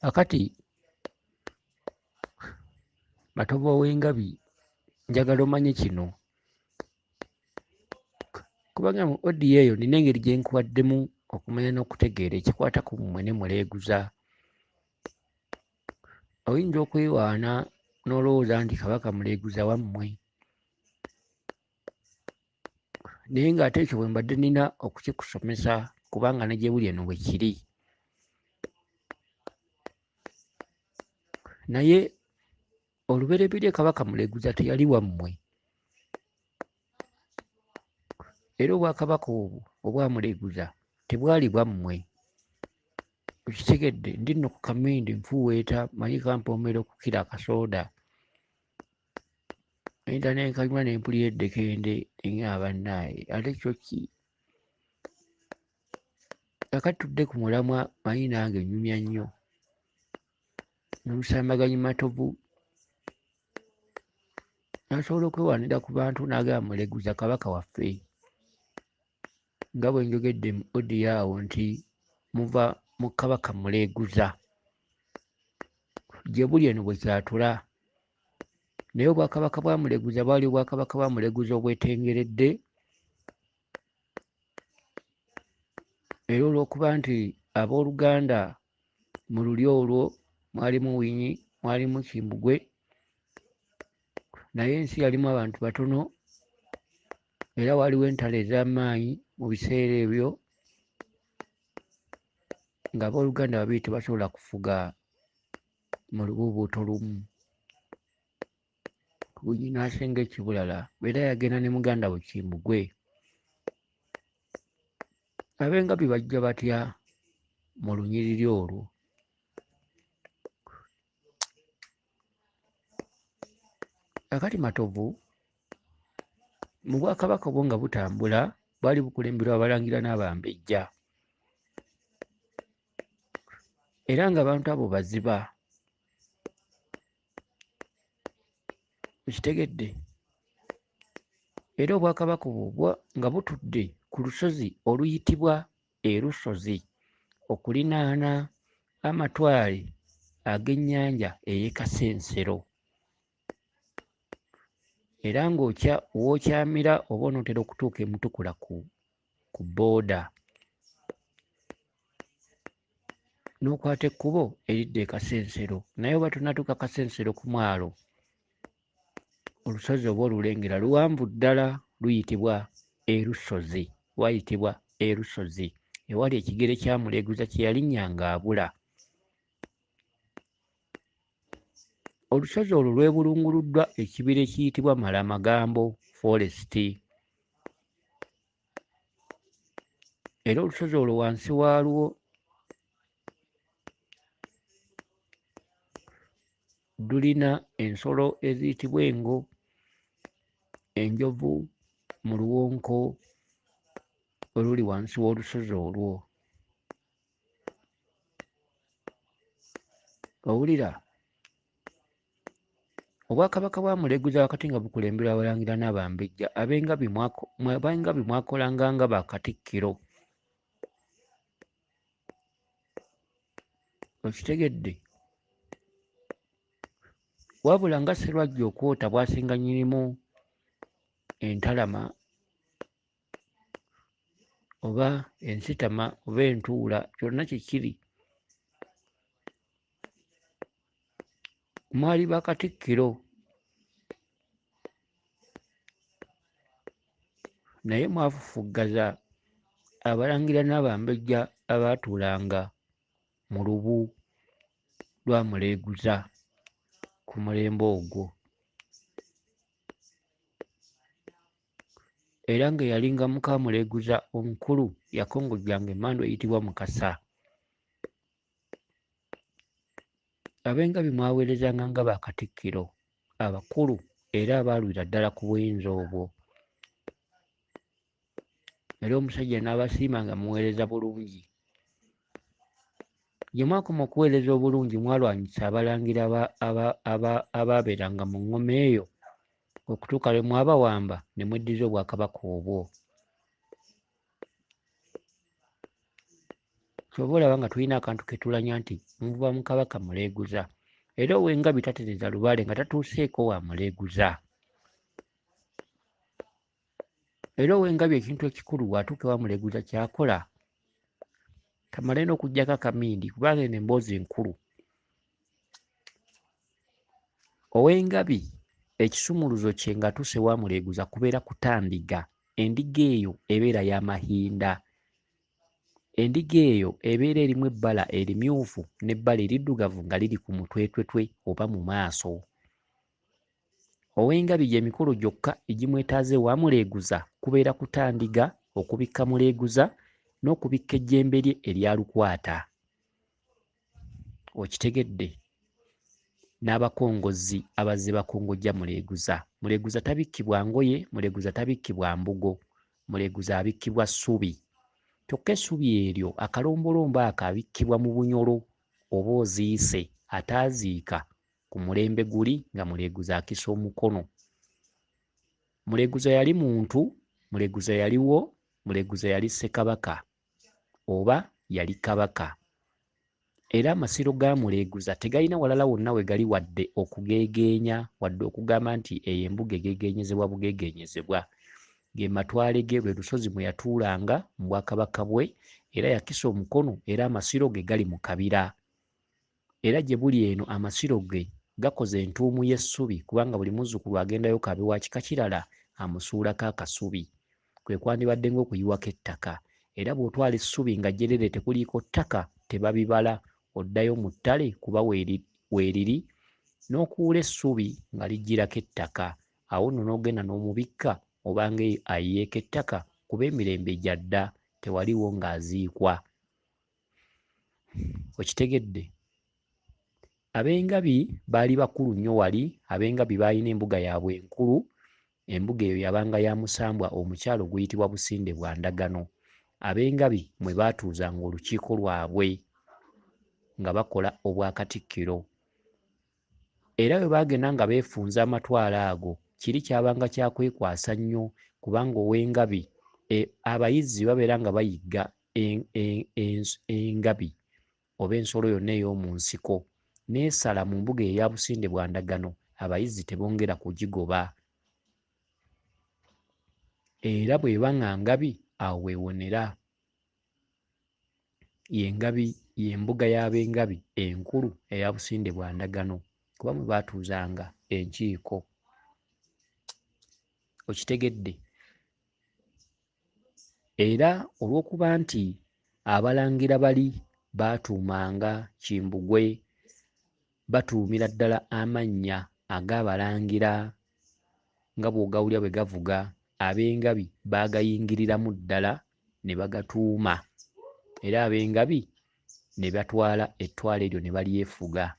akati Matovu ow'Engabi njagala omanye kino kubanga mu odi eyo nina engeri gye nkuwaddemu okumanya n'okutegeera ekikwata ku mmwe ne Muleguza. Oyinza okwewaana n'olowooza nti Kabaka Muleguza wammwe, naye ng'ate ekyo bwe mbadde nina okukikusomesa kubanga ne gye buli eno bwe kiri. Naye olubereberye Kabaka Muleguza teyali wammwe, era obwakabaka obwo obwa Muleguza tebwali bwammwe. Okitegedde? Ndi nno ku Kamindi nfuweeta manyi kampoomera okukira akasooda. Enta n'enkanywa ne mpulira eddekende nga bannaaye ate kyo ki? Kakati tudde ku mulamwa manyi nange nnyumya nnyo. N'omusambaganyi Matovu nasobola okwewaanira ku bantu n'agamba Muleguza Kabaka waffe. Nga bwe njogedde mu odi awo nti muva mu Kabaka Muleguza. Gye buli eno bwe kyatula. Naye obwakabaka bwa Muleguza bwali obwakabaka bwa Muleguza obwetengeredde, era olw'okuba nti abooluganda mu luli olwo mwalimu Winyi, mwalimu Kimbugwe, naye ensi yalimu abantu batono, era waliwo entalo ez'amaanyi mu biseera ebyo ng'abooluganda babiri tebasobola kufuga mu lubuubuuto lumu. Winyi n'asenga ekibulala, era yagenda ne muganda we Kimbugwe. Ab'Engabi bajja batya mu lunyiriri olwo? Akati Matovu mu bwakabaka obwo nga butambula bwali bukulemberwa Abalangira n'Abambejja, era ng'abantu abo baziba. Okitegedde? Era obwakabaka obwo nga butudde ku lusozi oluyitibwa Erusozi okulinaana amatwale ag'ennyanja ey'e Kasensero. Era w'okyamira oba onootera okutuuka e Mutukula ku booda n'okwata ekkubo eridda e Kasensero, naye oba tonatuuka Kasensero ku mwalo, olusozi oba olulengera luwanvu ddala, luyitibwa Erusozi. Wayitibwa Erusozi ewali ekigere kya Muleguza kye yalinnya ng'abula. Olusozi olwo lwebulunguluddwa ekibira ekiyitibwa Malamagambo Forest, era olusozi olwo wansi waalwo lulina ensolo eziyitibwa engo, enjovu mu luwonko oluli wansi w'olusozi olwo. Owulira? Obwakabaka bwa Muleguza wakati nga bukulemberwa Abalangira n'Abambejja, Ab'Engabi mwakolanga nga bakatikkiro. Okitegedde? Wabula nga Sserwajja okwota bw'asinga nnyinimu entalama oba ensitama oba entuula, kyonna kye kiri. Mwali bakatikkiro, naye mwafufuggaza Abalangira n'Abambejja abaatuulanga mu lubu lwa Muleguza ku mulembe ogwo. Era ng'eyalinga muka Muleguza omukulu yakongojjanga emmando eyitibwa Mukasa. Ab'Engabi mwaweerezanga nga bakatikkiro abakulu era abaalwira ddala ku buyinza obwo. Era omusajja n'abasiima nga muweereza bulungi. Gye mwakoma okuweereza obulungi mwalwanyisa Abalangira abaabeeranga mu ngoma eyo okutuuka lwe mwabawamba ne mweddiza obwakabaka obwo. So kyova olaba nga tulina akantu ke tulanya nti muva mu Kabaka Muleguza, era Owengabi tatereza lubaale nga tatuuseeko wa Muleguza. Era Owengabi ekintu ekikulu bw'atuuka ewa Muleguza ky'akola tamale n'okuggyako akamindi kubanga eno emboozi enkulu. Owengabi ekisumuluzo kye ng'atuuse ewa Muleguza kubeera kutandiga. Endiga eyo ebeera y'amahinda. Endiga eyo ebeera erimu ebbala erimyufu n'ebbala eriddugavu nga liri ku mutwetwetwe oba mu maaso. Owengabi gy'emikolo gyokka egimwetaaza ewa Muleguza kubeera kutandiga, okubikka Muleguza n'okubikka ejjembe lye erya lukwata. Okitegedde? N'abakongozzi abazze bakongojja Muleguza. Muleguza tabikkibwa ngoye, Muleguza tabikkibwa mbugo, Muleguza abikkibwa ssubi. Kyokka essubi eryo akalombolombo ako abikkibwa mu bunyolo oba oziise, ataaziika ku mulembe guli nga Muleguza akisa omukono. Muleguza yali muntu, Muleguza yaliwo, Muleguza yali Ssekabaka oba yali Kabaka. Era amasiro ga Muleguza tegalina walala wonna we gali wadde okugeegeenya, wadde okugamba nti eyo embuga egeegeenyezebwa bugeegeenyezebwa. Ge matwale ge, lwe lusozi mwe yatuulanga mu Bwakabaka bwe, era yakisa omukono, era amasiro ge gali mu kabira. Era gye buli eno amasiro ge gakoze entuumu y'essubi kubanga buli muzzukulu agendayo kabe wa kika kirala amusuulako akasubi. Kwe kwandibadde ng'okuyiwako ettaka. Era bw'otwala essubi nga jjerere tekuliiko ttaka, tebabibala. Oddayo mu ttale kuba weeriri n'okuwula essubi nga liggyirako ettaka. Awo nno n'ogenda n'omubikka obanga ayiyeeko ettaka kuba emirembe gyadda tewaliwo ng'aziikwa. Okitegedde? Ab'Engabi baali bakulu nnyo wali. Ab'Engabi baalina embuga yaabwe enkulu. Embuga eyo yabanga ya Musambwa omukyalo guyitibwa Businde bwa Ndagano. Ab'Engabi mwe baatuuzanga olukiiko lwabwe nga bakola obwakatikkiro. Era bwe baagenda nga beefunza amatwalo ago, kiri kyabanga kyakwekwasa nnyo kubanga Owengabi abayizzi babeera nga bayigga engabi oba ensolo yonna ey'omu nsiko n'esala mu mbuga eya Businde bwa Ndagano, abayizzi tebongera kugigoba. Era bw'eba nga ngabi awo weewonera. Y'engabi y'embuga y'Ab'Engabi enkulu eya Businde bwa Ndagano kuba mwe baatuuzanga enkiiko. Okitegedde? Era olw'okuba nti abalangira bali baatuumanga Kimbugwe, batuumira ddala amannya ag'abalangira nga bw'ogawulya bwe gavuga, Ab'Engabi baagayingiriramu ddala ne bagatuuma. Era Ab'Engabi ne batwala ettwala eryo ne balyefuga.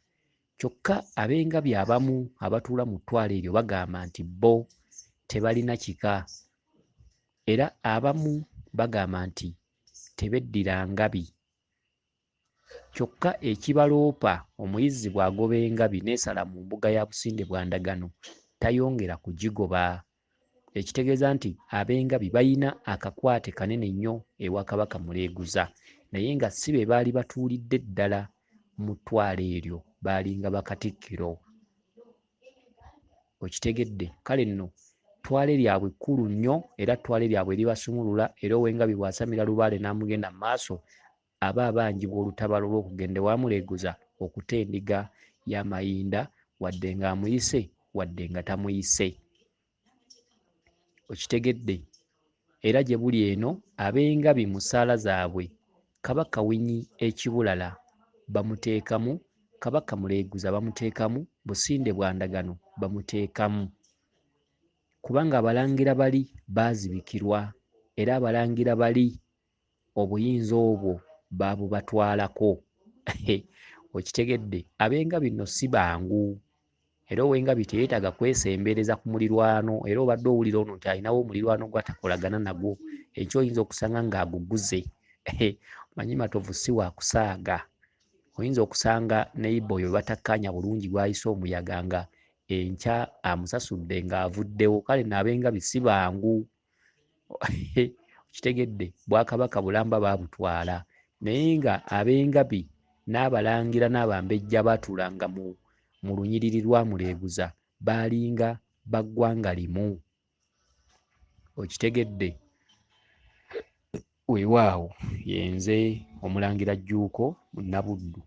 Kyokka Ab'Engabi abamu abatuula mu ttwala eryo bagamba nti bo tebalina kika. Era abamu bagamba nti tebeddira Ngabi. Kyokka ekibaloopa, omuyizzi bw'agoba engabi n'esala mu mbuga ya Businde bwa Ndagano tayongera kugigoba. Ekitegeeza nti Ab'Engabi bayina akakwate kanene nnyo ewa Kabaka Muleguza, naye nga si be baali batuulidde ddala mu ttwala eryo, baalinga bakatikkiro. Okitegedde? Kale nno ttwale lyabwe kkulu nnyo era ttwale lyabwe libasumulula. Era Owengabi bw'asamira lubaale n'amugenda mu maaso aba abanjibwa olutabalo lw'okugenda ewa Muleguza okuta endiga y'amayinda, wadde ng'amuyise wadde nga tamuyise. Okitegedde? Era gye buli eno Ab'Engabi mu ssaala zaabwe Kabaka Winyi ekibulala bamuteekamu, Kabaka Muleguza bamuteekamu, Businde bwa Ndagano bamuteekamu. Kubanga abalangira bali baazibikirwa era abalangira bali obuyinza obwo baabubatwalako. Okitegedde? Ab'Engabi nno si bangu. Era Owengabi teyeetaaga kwesembereza ku mulirwano. Era obadde owulira ono nti alinawo omulirwano gw'atakolagana nagwo, ekyo oyinza okusanga ng'aguguze. Manyi matovu si wa kusaaga. Oyinza okusanga neighbour oyo batakkaanya bulungi gw'ayise omuyaga nga enkya amusasudde ng'avuddewo. Kale nno Ab'Engabi si bangu. Okitegedde? Bwakabaka bulamba baabutwala naye nga ab'engabi n'abalangira n'abambejja baatuulanga mu lunyiriri lwa Muleguza baalinga baggwanga limu. Okitegedde? Weewaawo ye nze Omulangira Jjuuko Munnabuddu.